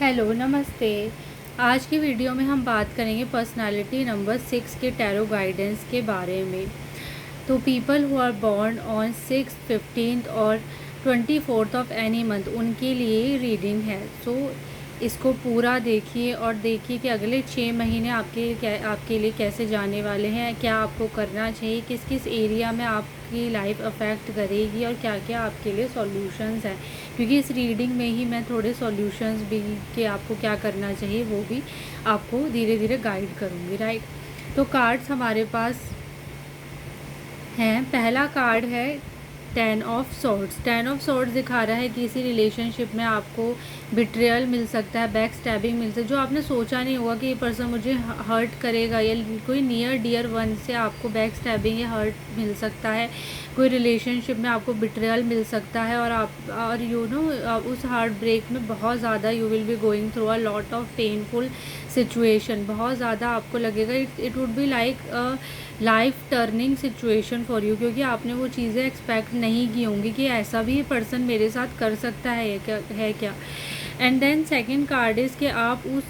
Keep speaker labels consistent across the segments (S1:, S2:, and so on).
S1: Hello नमस्ते। आज की वीडियो में हम बात करेंगे पर्सनालिटी नंबर 6 के टैरो गाइडेंस के बारे में। तो people who are born on 6, 15 और 24 ऑफ एनी मंथ उनके लिए रीडिंग है। सो इसको पूरा देखिए और देखिए कि अगले 6 महीने आपके लिए कैसे जाने वाले हैं, क्या आपको करना चाहिए, किस किस एरिया में आपकी लाइफ अफेक्ट करेगी और क्या क्या आपके लिए सॉल्यूशंस हैं। क्योंकि इस रीडिंग में ही मैं थोड़े सॉल्यूशंस भी कि आपको क्या करना चाहिए वो भी आपको धीरे धीरे गाइड करूँगी, राइट। तो कार्ड्स हमारे पास हैं। पहला कार्ड है 10 ऑफ सॉर्ड्स। 10 ऑफ सॉर्ड्स दिखा रहा है कि किसी रिलेशनशिप में आपको बिट्रेयल मिल सकता है, बैक स्टैबिंग मिल सकता है, जो आपने सोचा नहीं होगा कि ये पर्सन मुझे हर्ट करेगा, या कोई नियर डियर वन से आपको बैक स्टैबिंग या हर्ट मिल सकता है। कोई रिलेशनशिप में आपको बिट्रेयल मिल सकता है और यू नो उस हार्ट ब्रेक में बहुत ज़्यादा you will be going through a lot of painful situation. बहुत ज़्यादा आपको लगेगा it would be like a life turning situation for you, क्योंकि आपने वो चीज़ें एक्सपेक्ट नहीं की होंगी कि ऐसा भी पर्सन मेरे साथ कर सकता है क्या। And then second card is कि आप उस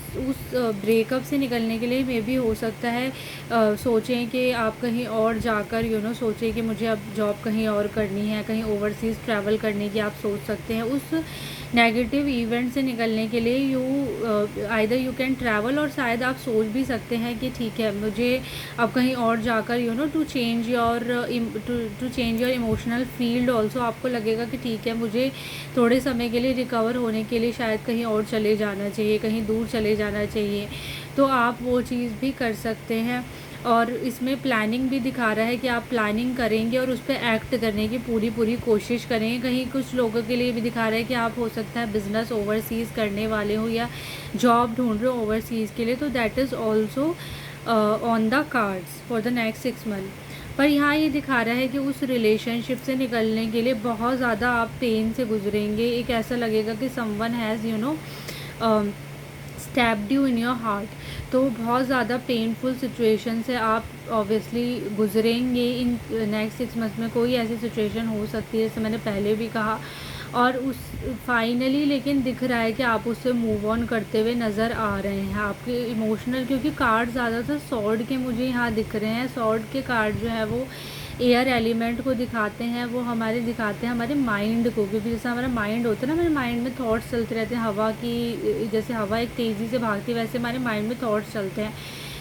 S1: ब्रेकअप से निकलने के लिए मे भी हो सकता है सोचें कि आप कहीं और जाकर सोचें कि मुझे अब जॉब कहीं और करनी है, कहीं ओवरसीज़ ट्रैवल करने की आप सोच सकते हैं। उस नेगेटिव इवेंट से निकलने के लिए आइदर यू कैन ट्रैवल, और शायद आप सोच भी सकते हैं कि ठीक है मुझे अब कहीं और जाकर to change your emotional field also. आपको लगेगा कि ठीक है मुझे थोड़े समय के लिए रिकवर होने के लिए शायद कहीं और चले जाना चाहिए, कहीं दूर चले जाना चाहिए, तो आप वो चीज़ भी कर सकते हैं। और इसमें प्लानिंग भी दिखा रहा है कि आप प्लानिंग करेंगे और उस पर एक्ट करने की पूरी कोशिश करेंगे। कहीं कुछ लोगों के लिए भी दिखा रहा है कि आप हो सकता है बिज़नेस ओवरसीज़ करने वाले हो या जॉब ढूंढ रहे हो ओवरसीज़ के लिए, तो that is also on the cards for the next 6 month. पर यहाँ ये दिखा रहा है कि उस रिलेशनशिप से निकलने के लिए बहुत ज़्यादा आप पेन से गुजरेंगे। एक ऐसा लगेगा कि someone has stabbed you in your heart. तो बहुत ज़्यादा पेनफुल सिचुएशन से आप ऑब्वियसली गुजरेंगे इन नेक्स्ट 6 मंथ में। कोई ऐसी सिचुएशन हो सकती है जैसे मैंने पहले भी कहा, और उस फाइनली लेकिन दिख रहा है कि आप उससे मूव ऑन करते हुए नज़र आ रहे हैं। आपके इमोशनल, क्योंकि कार्ड ज़्यादातर सॉर्ड के मुझे यहाँ दिख रहे हैं। सॉर्ड के कार्ड जो है वो एयर एलिमेंट को दिखाते हैं, वो दिखाते हैं हमारे माइंड को, क्योंकि जैसे हमारा माइंड होता है ना, हमारे माइंड में थॉट्स चलते रहते हैं हवा की, जैसे हवा एक तेज़ी से भागती है वैसे हमारे माइंड में थॉट्स चलते हैं।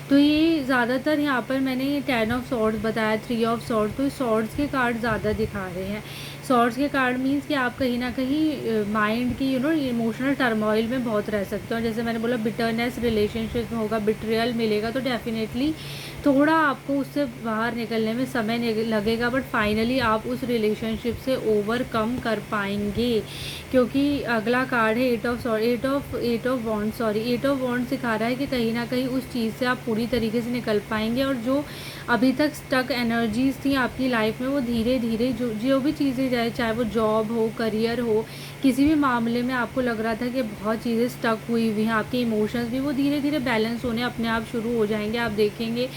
S1: तो ये ज़्यादातर यहाँ पर मैंने 10 ऑफ सॉर्ड्स बताया, 3 ऑफ सॉर्ड, तो सॉर्ड्स के कार्ड ज़्यादा दिखा रहे हैं। सॉर्ड्स के कार्ड मीन्स कि आप कहीं ना कहीं माइंड की इमोशनल टर्मोइल में बहुत रह सकते हो। जैसे मैंने बोला बिटरनेस रिलेशनशिप में होगा, बिट्रियल मिलेगा, तो डेफिनेटली थोड़ा आपको उससे बाहर निकलने में समय लगेगा, बट फाइनली आप उस रिलेशनशिप से ओवरकम कर पाएंगे। क्योंकि अगला कार्ड है एट ऑफ वॉन्ड सिखा रहा है कि कहीं ना कहीं उस चीज़ से आप पूरी तरीके से निकल पाएंगे, और जो अभी तक स्टक एनर्जीज थी आपकी लाइफ में वो धीरे धीरे जो भी चीज़ें जाए, चाहे वो जॉब हो, करियर हो, किसी भी मामले में आपको लग रहा था कि बहुत चीज़ें स्टक हुई हुई हैं, आपके इमोशंस भी वो धीरे धीरे बैलेंस होने अपने आप शुरू हो जाएंगे। आप देखेंगे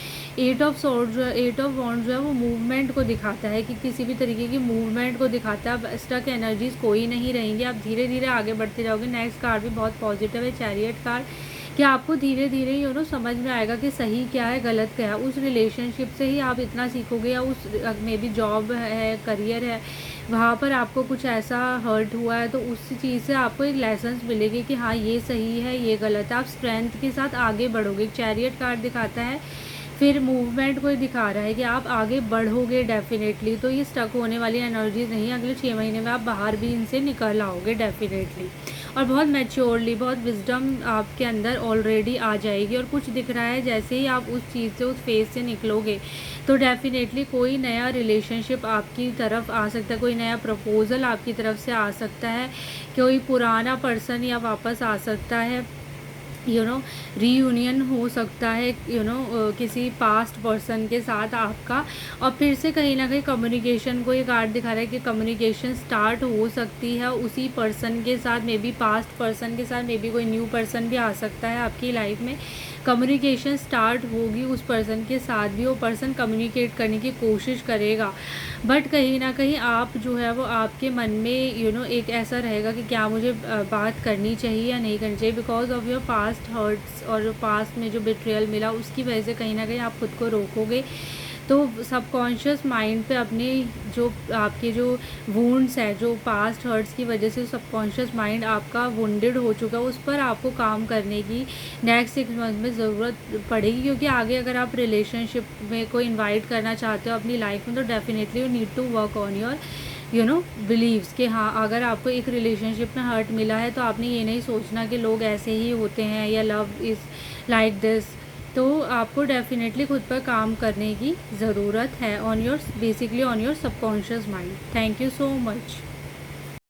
S1: 8 ऑफ वॉन्ड जो है वो मूवमेंट को दिखाता है, कि किसी भी तरीके की मूवमेंट को दिखाता है। अब स्टक एनर्जीज कोई नहीं रहेंगी, आप धीरे धीरे आगे बढ़ते जाओगे। नेक्स्ट कार्ड भी बहुत पॉजिटिव है, चैरियट कार्ड, कि आपको धीरे धीरे समझ में आएगा कि सही क्या है गलत क्या है। उस रिलेशनशिप से ही आप इतना सीखोगे, या उस मे बी जॉब है, करियर है, वहाँ पर आपको कुछ ऐसा हर्ट हुआ है तो उस चीज़ से आपको एक लेसन्स मिलेगी कि हाँ ये सही है ये गलत है। आप स्ट्रेंथ के साथ आगे बढ़ोगे। चैरियट कार्ड दिखाता है, फिर मूवमेंट को दिखा रहा है कि आप आगे बढ़ोगे डेफिनेटली। तो ये स्टक होने वाली एनर्जीज नहीं है, अगले 6 महीने में आप बाहर भी इनसे निकल आओगे डेफिनेटली। और बहुत मैच्योरली, बहुत विजडम आपके अंदर ऑलरेडी आ जाएगी। और कुछ दिख रहा है जैसे ही आप उस चीज़ से, उस फेज से निकलोगे, तो डेफिनेटली कोई नया रिलेशनशिप आपकी तरफ आ सकता है, कोई नया प्रपोज़ल आपकी तरफ से आ सकता है, कोई पुराना पर्सन या वापस आ सकता है। रीयूनियन हो सकता है किसी पास्ट पर्सन के साथ आपका, और फिर से कहीं ना कहीं कम्युनिकेशन को ये कार्ड दिखा रहा है कि कम्युनिकेशन स्टार्ट हो सकती है उसी पर्सन के साथ, मे बी पास्ट पर्सन के साथ, मे बी कोई न्यू पर्सन भी आ सकता है आपकी लाइफ में। कम्युनिकेशन स्टार्ट होगी उस पर्सन के साथ भी, वो पर्सन कम्युनिकेट करने की कोशिश करेगा, बट कहीं ना कहीं आप जो है वो आपके मन में एक ऐसा रहेगा कि क्या मुझे बात करनी चाहिए या नहीं करनी चाहिए, because of your past hurts और पास्ट में जो बिट्रियल मिला उसकी वजह से कहीं ना कहीं आप खुद को रोकोगे। तो सबकॉन्शियस माइंड पे अपने जो आपके जो वुंड्स हैं, जो पास्ट हर्ट्स की वजह से सबकॉन्शियस माइंड आपका वुंडेड हो चुका है, उस पर आपको काम करने की नेक्स्ट 6 मंथ में ज़रूरत पड़ेगी, क्योंकि आगे अगर आप रिलेशनशिप में कोई इनवाइट करना चाहते हो अपनी लाइफ में, तो definitely you need to work on your beliefs कि हाँ, अगर आपको एक रिलेशनशिप में हर्ट मिला है तो आपने ये नहीं सोचना कि लोग ऐसे ही होते हैं या लव इज़ लाइक दिस। तो आपको डेफिनेटली खुद पर काम करने की ज़रूरत है, on your basically on your subconscious mind. Thank you so much.